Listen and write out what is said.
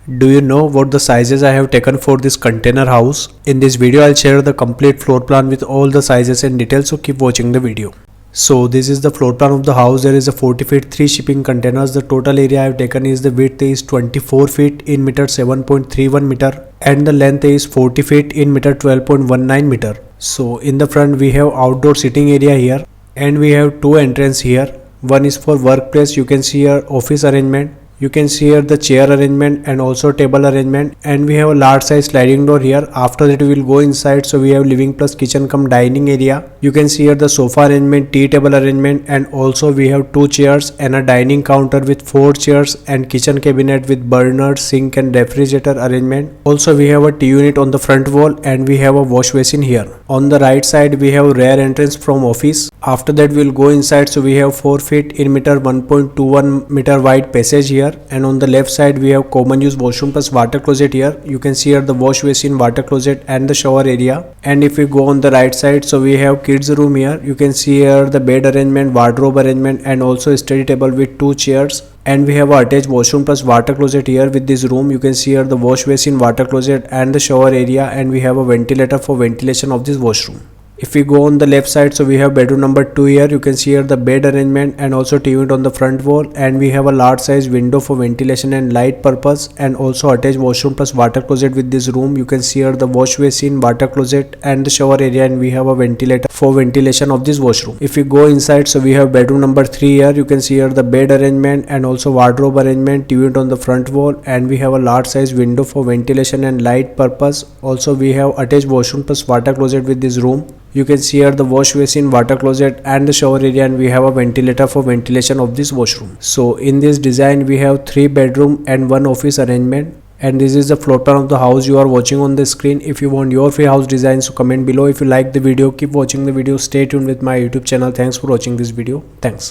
Do you know what the sizes I have taken for this container house? In this video I'll share the complete floor plan with all the sizes and details, so keep watching the video. So this is the floor plan of the house. There is a 40 feet 3 shipping containers. The total area I have taken is the width is 24 feet in meter 7.31 meter and the length is 40 feet in meter 12.19 meter. So in the front we have outdoor sitting area here and we have two entrances here. One is for workplace. You can see here office arrangement. You can see here the chair arrangement and also table arrangement, and we have a large size sliding door here. After that we will go inside, so we have living plus kitchen cum dining area. You can see here the sofa arrangement, tea table arrangement, and also we have two chairs and a dining counter with 4 chairs and kitchen cabinet with burner, sink and refrigerator arrangement. Also we have a tea unit on the front wall and we have a wash basin here. On the right side we have rear entrance from office. After that we will go inside, so we have 4 feet in meter 1.21 meter wide passage here, and on the left side we have common use washroom plus water closet here. You can see here the wash basin, water closet and the shower area. And if we go on the right side, so we have kids room here. You can see here the bed arrangement, wardrobe arrangement and also a study table with 2 chairs. And we have a attached washroom plus water closet here with this room. You can see here the wash basin, water closet and the shower area, and we have a ventilator for ventilation of this washroom. If we go on the left side, so we have bedroom number 2 here. You can see here the bed arrangement and also TV unit on the front wall, and we have a large size window for ventilation and light purpose, and also attached washroom plus water closet with this room. You can see here the wash basin, water closet and the shower area, and we have a ventilator for ventilation of this washroom. If we go inside, so we have bedroom number 3 here. You can see here the bed arrangement and also wardrobe arrangement, TV unit on the front wall, and we have a large size window for ventilation and light purpose. Also we have attached washroom plus water closet with this room. You can see here the wash basin, water closet and the shower area, and we have a ventilator for ventilation of this washroom. So in this design we have 3 bedroom and 1 office arrangement, and this is the floor plan of the house you are watching on the screen. If you want your free house design, so comment below. If you like the video, keep watching the video. Stay tuned with my YouTube channel. Thanks for watching this video. Thanks.